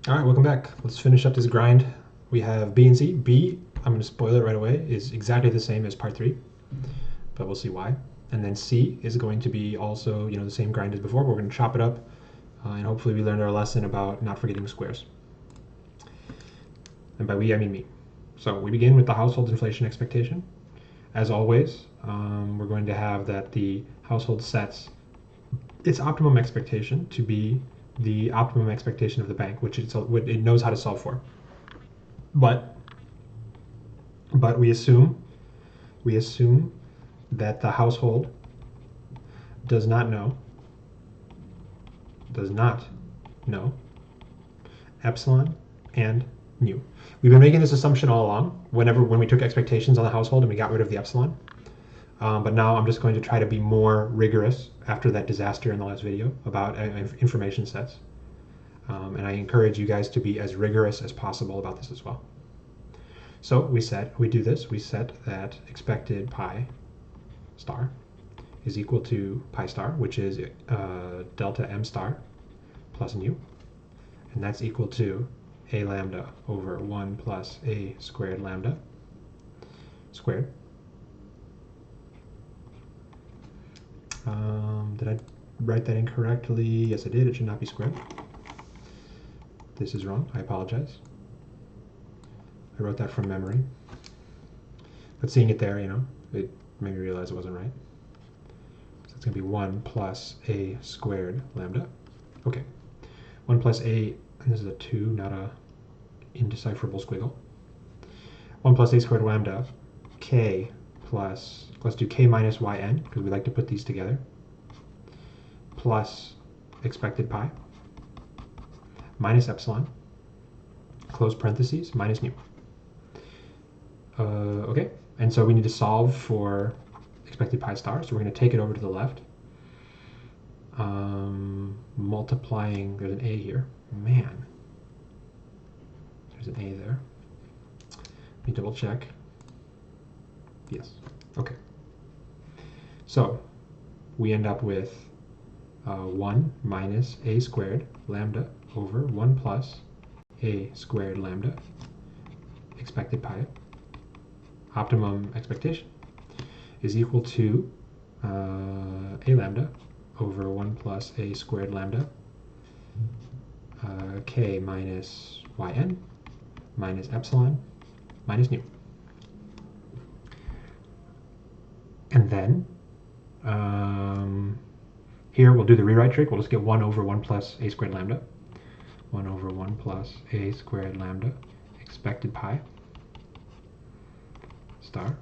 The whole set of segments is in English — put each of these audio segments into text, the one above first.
All right, welcome back. Let's finish up this grind. We have B and C. B, I'm going to spoil it right away, is exactly the same as part 3, but we'll see why. And then C is going to be also, the same grind as before, but we're going to chop it up, and hopefully we learned our lesson about not forgetting squares. And by we, I mean me. So we begin with the household inflation expectation. As always, we're going to have that the household sets its optimum expectation to be the optimum expectation of the bank, which it knows how to solve for. But we assume that the household does not know epsilon and nu. We've been making this assumption all along when we took expectations on the household and we got rid of the epsilon. But now I'm just going to try to be more rigorous after that disaster in the last video about information sets. And I encourage you guys to be as rigorous as possible about this as well. So we set that expected pi star is equal to pi star, which is delta m star plus nu, and that's equal to a lambda over 1 plus a squared lambda squared. Did I write that incorrectly? Yes, I did. It should not be squared. This is wrong. I apologize. I wrote that from memory. But seeing it there, it made me realize it wasn't right. So it's going to be 1 plus a squared lambda. Okay. 1 plus a, and this is a 2, not a indecipherable squiggle. 1 plus a squared lambda k plus, let's do k minus yn, because we like to put these together, plus expected pi, minus epsilon, close parentheses, minus nu. Okay, and so we need to solve for expected pi star, so we're going to take it over to the left. Multiplying, there's an a here. Man, there's an a there. Let me double check. Yes, okay. So we end up with 1 minus a squared lambda over 1 plus a squared lambda expected pi, optimum expectation, is equal to a lambda over 1 plus a squared lambda k minus yn minus epsilon minus nu. And then here we'll do the rewrite trick. We'll just get 1 over 1 plus a squared lambda. 1 over 1 plus a squared lambda expected pi star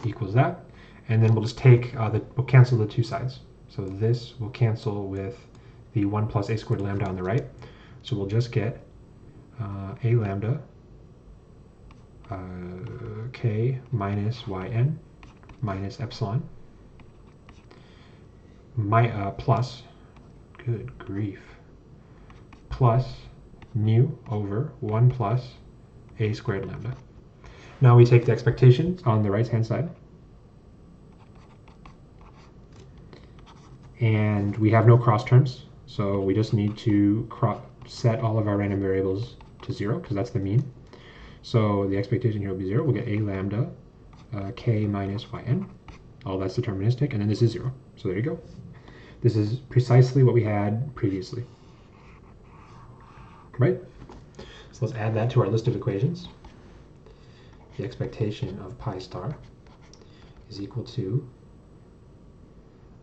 equals that. And then we'll just take, we'll cancel the two sides. So this will cancel with the 1 plus a squared lambda on the right. So we'll just get a lambda k minus yn minus epsilon plus, good grief, plus nu over 1 plus a squared lambda. Now we take the expectations on the right hand side, and we have no cross terms, so we just need to set all of our random variables to 0 because that's the mean. So the expectation here will be 0. We'll get a lambda k minus yn. All that's deterministic, and then this is 0. So there you go. This is precisely what we had previously. Right? So let's add that to our list of equations. The expectation of pi star is equal to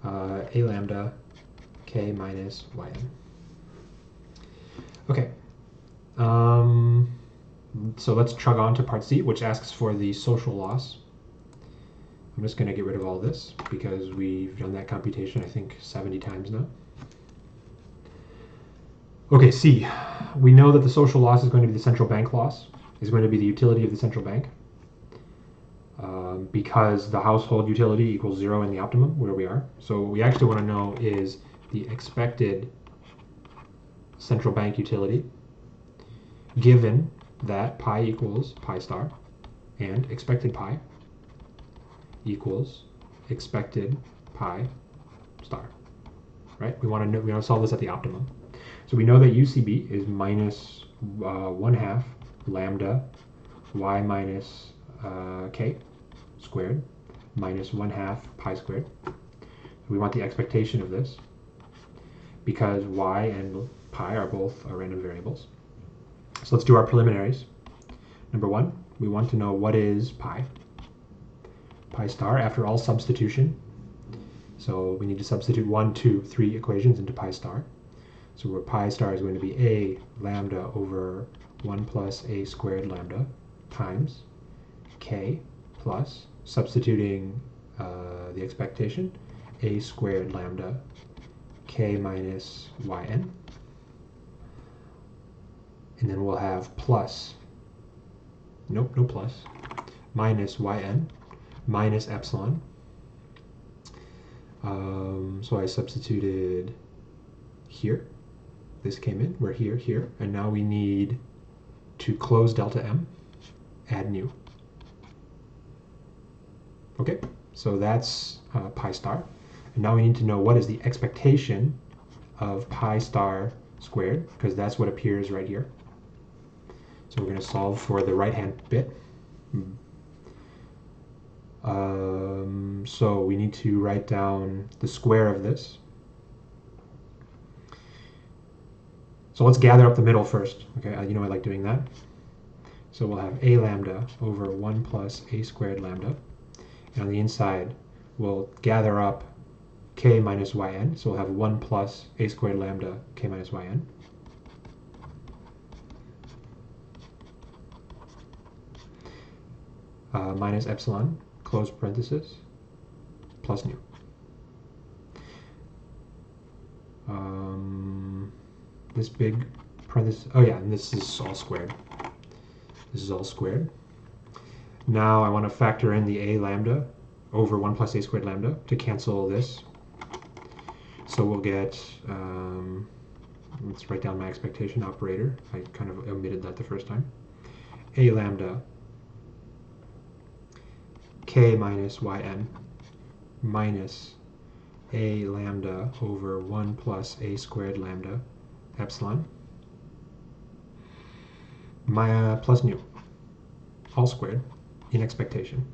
a lambda k minus yn. Okay. So let's chug on to part C, which asks for the social loss. I'm just going to get rid of all this because we've done that computation, I think, 70 times now. Okay, C. We know that the social loss is going to be the central bank loss, is going to be the utility of the central bank, because the household utility equals 0 in the optimum, where we are. So what we actually want to know is the expected central bank utility, given that pi equals pi star and expected pi equals expected pi star. Right? We want to solve this at the optimum. So we know that UCB is minus 1/2 lambda y minus k squared minus 1/2 pi squared. We want the expectation of this because y and pi are both random variables. So let's do our preliminaries. Number one, we want to know what is pi. Pi star after all substitution. So we need to substitute 1, 2, 3 equations into pi star. So where pi star is going to be a lambda over 1 plus a squared lambda times k plus, substituting the expectation, a squared lambda k minus yn. And then we'll have plus, nope, no plus, minus yn minus epsilon. So I substituted here. This came in, we're here, here, and now we need to close delta m, add nu. Okay, so that's pi star. And now we need to know what is the expectation of pi star squared, because that's what appears right here. So we're going to solve for the right-hand bit. So we need to write down the square of this. So let's gather up the middle first. Okay, you know I like doing that. So we'll have a lambda over 1 plus a squared lambda. And on the inside, we'll gather up k minus yn. So we'll have 1 plus a squared lambda k minus yn. Minus epsilon, close parenthesis, plus nu. This big parenthesis, oh yeah, and this is all squared. This is all squared. Now I want to factor in the a lambda over 1 plus a squared lambda to cancel this. So we'll get, let's write down my expectation operator. I kind of omitted that the first time. A lambda k minus yn minus a lambda over 1 plus a squared lambda epsilon plus nu, all squared in expectation.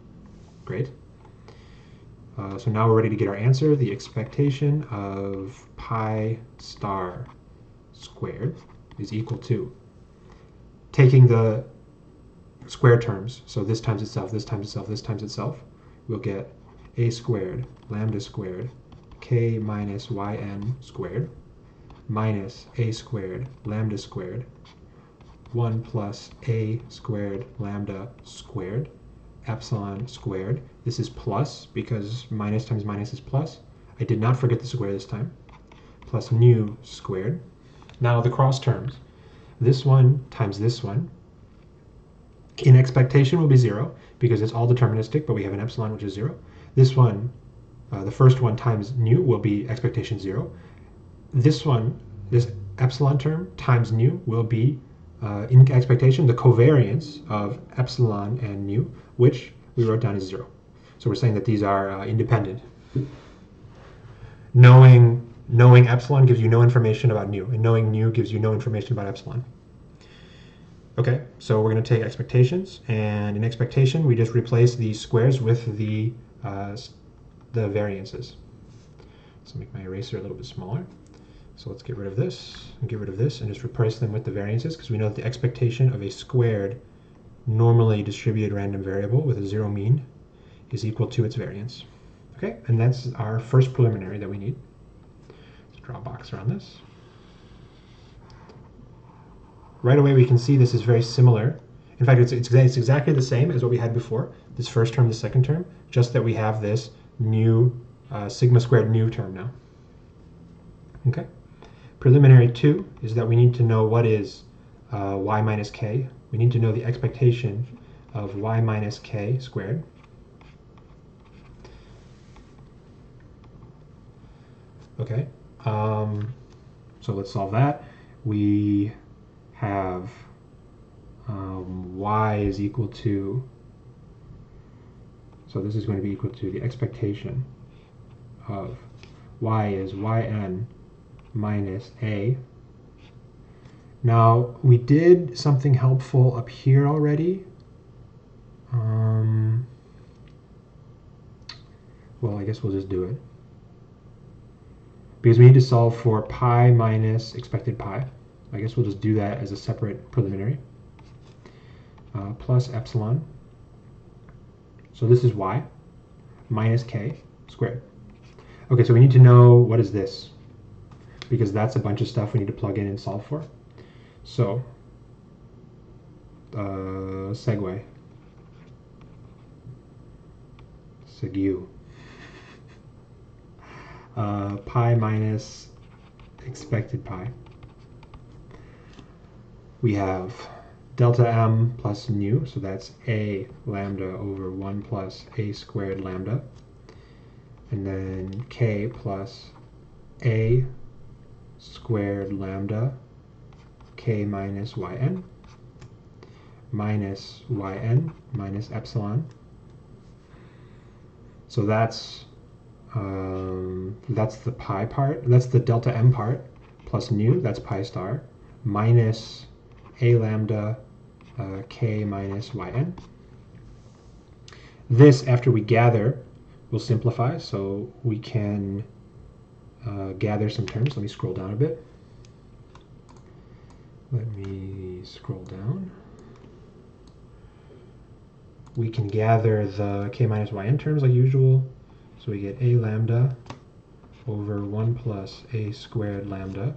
Great. So now we're ready to get our answer. The expectation of pi star squared is equal to taking the square terms, so this times itself, this times itself, this times itself, we'll get a squared lambda squared k minus yn squared minus a squared lambda squared 1 plus a squared lambda squared epsilon squared. This is plus because minus times minus is plus. I did not forget the square this time. Plus nu squared. Now the cross terms. This one times this one in expectation will be 0 because it's all deterministic, but we have an epsilon which is 0. This one, the first one times nu will be expectation 0. This one, this epsilon term times nu will be in expectation the covariance of epsilon and nu, which we wrote down as 0. So we're saying that these are independent. Knowing epsilon gives you no information about nu, and knowing nu gives you no information about epsilon. Okay, so we're going to take expectations, and in expectation we just replace the squares with the variances. So make my eraser a little bit smaller. So let's get rid of this and get rid of this and just replace them with the variances, because we know that the expectation of a squared normally distributed random variable with a 0 mean is equal to its variance. Okay, and that's our first preliminary that we need. Let's draw a box around this. Right away we can see this is very similar. In fact, it's exactly the same as what we had before, this first term, the second term, just that we have this new sigma squared nu term now. Okay. Preliminary 2 is that we need to know what is y minus k. We need to know the expectation of y minus k squared. Okay. So let's solve that. We have y is equal to, so this is going to be equal to the expectation of y is yn minus a Now, we did something helpful up here already. Well, I guess we'll just do it. Because we need to solve for pi minus expected pi. I guess we'll just do that as a separate preliminary. Plus epsilon. So this is y minus k squared. Okay, so we need to know what is this, because that's a bunch of stuff we need to plug in and solve for. So, segue. Segue. Pi minus expected pi. We have delta m plus nu, so that's a lambda over 1 plus a squared lambda. And then k plus a squared lambda k minus yn minus yn minus epsilon. So that's the pi part. That's the delta m part plus nu. That's pi star minus a lambda k minus yn. This, after we gather, will simplify, so we can gather some terms. Let me scroll down a bit. Let me scroll down. We can gather the k minus yn terms like usual. So we get a lambda over 1 plus a squared lambda.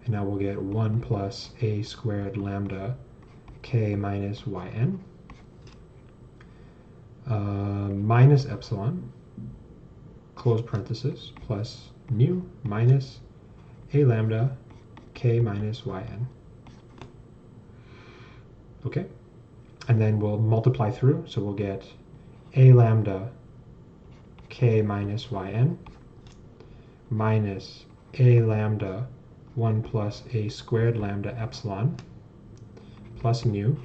And now we'll get 1 plus a squared lambda k minus yn. Minus epsilon, close parenthesis, plus nu minus a lambda k minus yn. Okay, and then we'll multiply through, so we'll get a lambda k minus yn minus a lambda 1 plus a squared lambda epsilon plus nu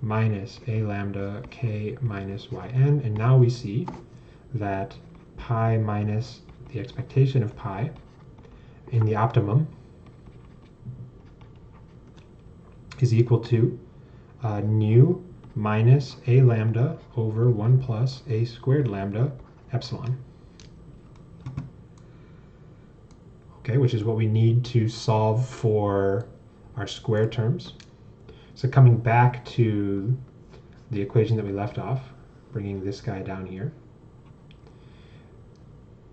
minus a lambda k minus yn, and now we see that pi minus the expectation of pi in the optimum is equal to nu minus a lambda over 1 plus a squared lambda epsilon. Okay, which is what we need to solve for our square terms. So coming back to the equation that we left off, bringing this guy down here,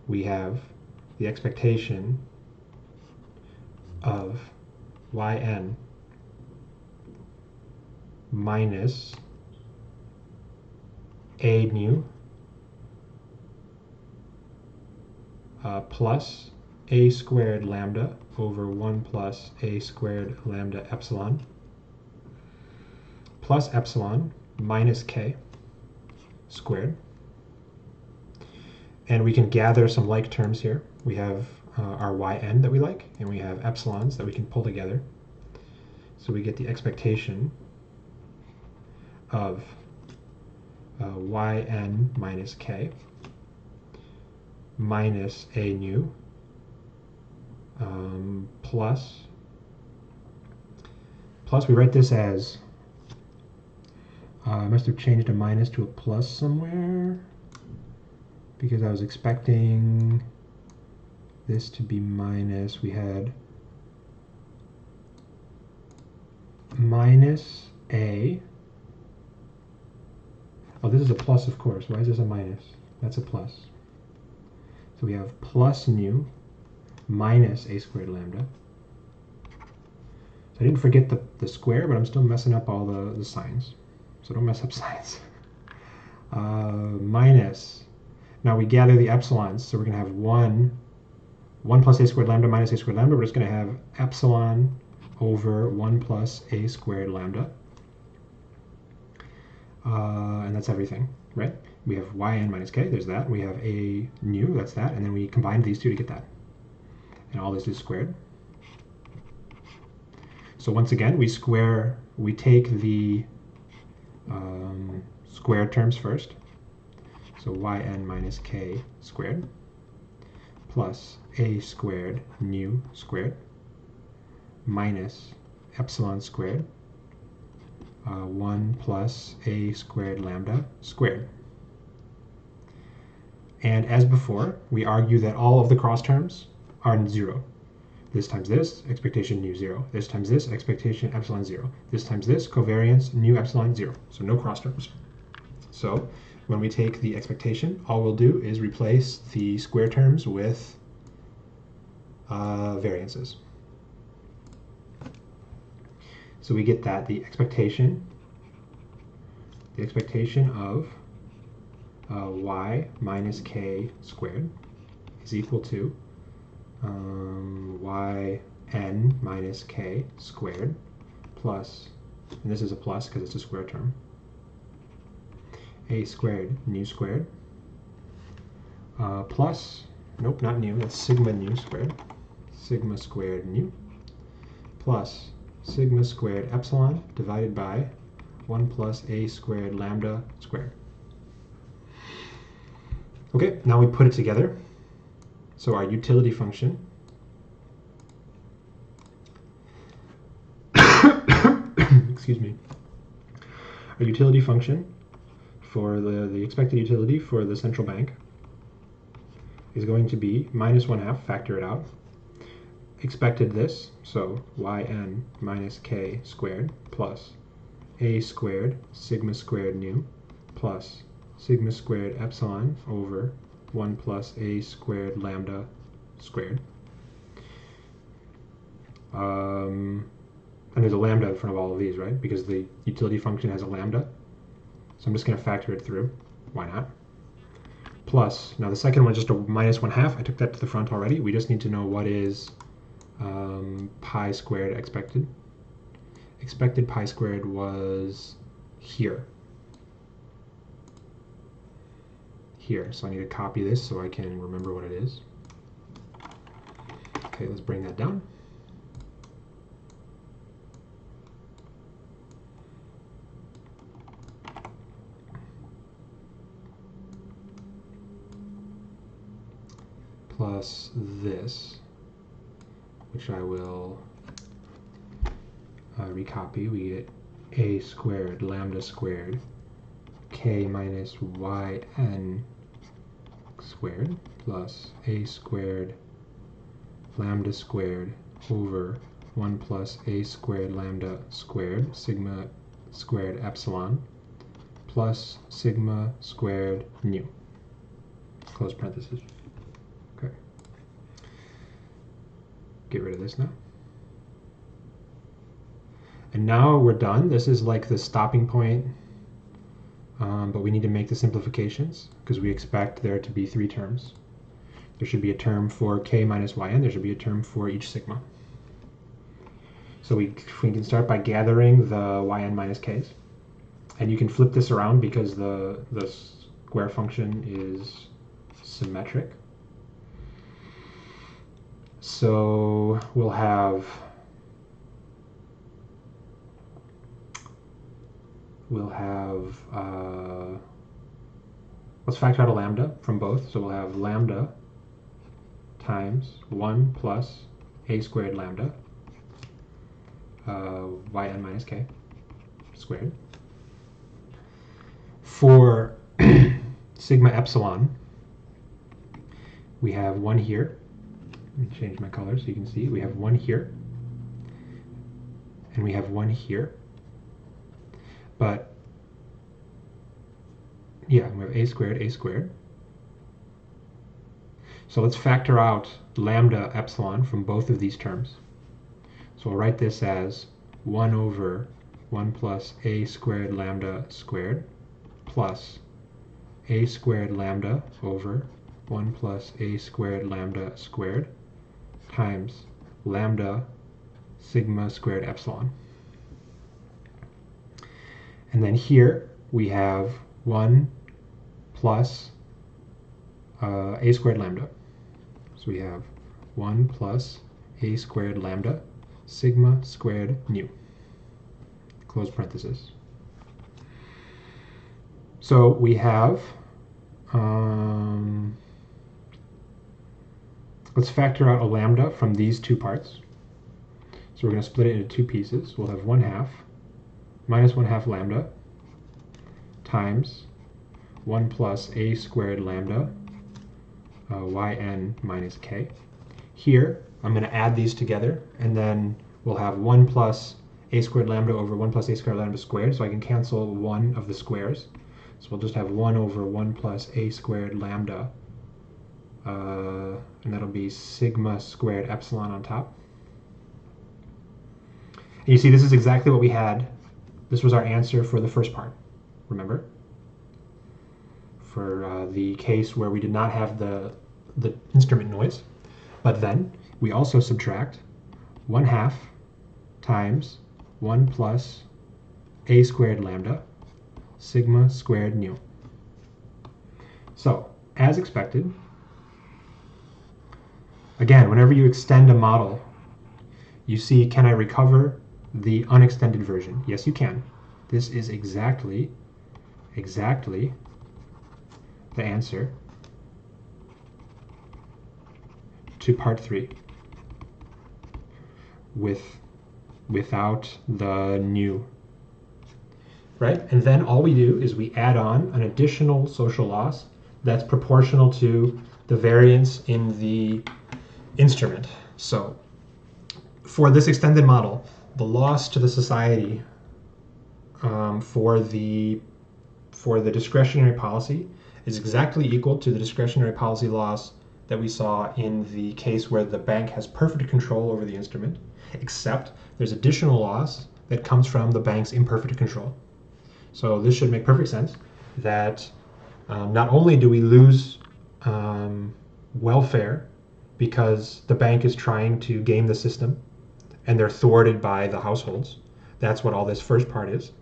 we have the expectation of yn minus a nu plus a squared lambda over 1 plus a squared lambda epsilon plus epsilon minus k squared. And we can gather some like terms here. We have our yn that we like, and we have epsilons that we can pull together. So we get the expectation of yn minus k minus a nu plus we write this as I must have changed a minus to a plus somewhere because I was expecting this to be minus. We had minus a. Oh, this is a plus, of course. Why is this a minus? That's a plus. So we have plus nu minus a squared lambda. So I didn't forget the square, but I'm still messing up all the signs. So don't mess up signs. Minus. Now we gather the epsilons, so we're going to have 1 plus a squared lambda minus a squared lambda. We're just going to have epsilon over 1 plus a squared lambda. And that's everything, right? We have yn minus k, there's that. We have a nu, that's that. And then we combine these two to get that. And all this is squared. So once again, we take the square terms first. So yn minus k squared plus a squared nu squared minus epsilon squared, 1 plus a squared lambda squared. And as before, we argue that all of the cross terms are 0. This times this, expectation nu 0. This times this, expectation epsilon 0. This times this, covariance nu epsilon 0. So no cross terms. So when we take the expectation, all we'll do is replace the square terms with variances. So we get that the expectation of y minus k squared is equal to yn minus k squared plus, and this is a plus because it's a square term, a squared nu squared plus, nope, not nu, that's sigma nu squared, sigma squared nu plus sigma squared epsilon divided by 1 plus a squared lambda squared. Okay, now we put it together. So our utility function excuse me, our utility function for the expected utility for the central bank is going to be minus 1/2, factor it out, expected this, so yn minus k squared plus a squared sigma squared nu plus sigma squared epsilon over 1 plus a squared lambda squared. And there's a lambda in front of all of these, right? Because the utility function has a lambda. So I'm just going to factor it through. Why not? Plus, now the second one is just a minus 1/2. I took that to the front already. We just need to know what is pi squared expected. Expected pi squared was here. So I need to copy this so I can remember what it is. Okay, let's bring that down. Plus this, which I will recopy. We get a squared lambda squared k minus yn squared plus a squared lambda squared over 1 plus a squared lambda squared sigma squared epsilon plus sigma squared nu, close parentheses. Okay. Get rid of this now. And now we're done. This is like the stopping point. But we need to make the simplifications because we expect there to be 3 terms. There should be a term for k minus yn. There should be a term for each sigma. So we can start by gathering the yn minus k's. And you can flip this around because the square function is symmetric. So we'll have let's factor out a lambda from both. So we'll have lambda times 1 plus a squared lambda yn minus k squared. For sigma epsilon, we have 1 here. Let me change my color so you can see. We have 1 here, and we have 1 here. But yeah, we have a squared. So let's factor out lambda epsilon from both of these terms. So I'll write this as 1 over 1 plus a squared lambda squared plus a squared lambda over 1 plus a squared lambda squared times lambda sigma squared epsilon. And then here we have 1 plus a squared lambda. So we have 1 plus a squared lambda sigma squared nu, close parenthesis. So we have, let's factor out a lambda from these 2 parts. So we're going to split it into two pieces. We'll have 1/2 minus 1/2 lambda times 1 plus a squared lambda yn minus k. Here, I'm going to add these together, and then we'll have 1 plus a squared lambda over 1 plus a squared lambda squared, so I can cancel one of the squares. So we'll just have 1 over 1 plus a squared lambda, and that'll be sigma squared epsilon on top. And you see, this is exactly what we had. This was our answer for the first part, remember? For the case where we did not have the instrument noise. But then we also subtract 1/2 times 1 plus a squared lambda sigma squared nu. So, as expected, again, whenever you extend a model, you see, can I recover the unextended version? Yes, you can. This is exactly the answer to part 3 without the nu. Right? And then all we do is we add on an additional social loss that's proportional to the variance in the instrument. So for this extended model, the loss to the society for the discretionary policy is exactly equal to the discretionary policy loss that we saw in the case where the bank has perfect control over the instrument, except there's additional loss that comes from the bank's imperfect control. So this should make perfect sense that not only do we lose welfare because the bank is trying to game the system and they're thwarted by the households. That's what all this first part is.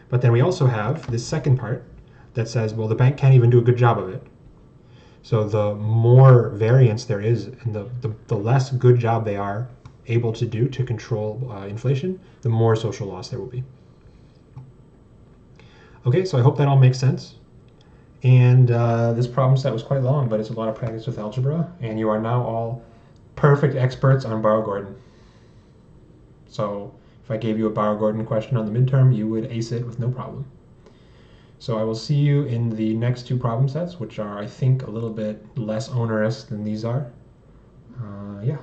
But then we also have this second part that says, well, the bank can't even do a good job of it. So the more variance there is and the less good job they are able to do to control inflation, the more social loss there will be. Okay, so I hope that all makes sense. And this problem set was quite long, but it's a lot of practice with algebra, and you are now all perfect experts on Barrow-Gordon. So if I gave you a Barrow-Gordon question on the midterm, you would ace it with no problem. So I will see you in the next two problem sets, which are, I think, a little bit less onerous than these are. Yeah.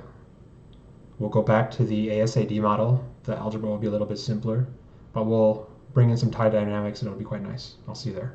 We'll go back to the ASAD model. The algebra will be a little bit simpler, but we'll bring in some tie dynamics and it'll be quite nice. I'll see you there.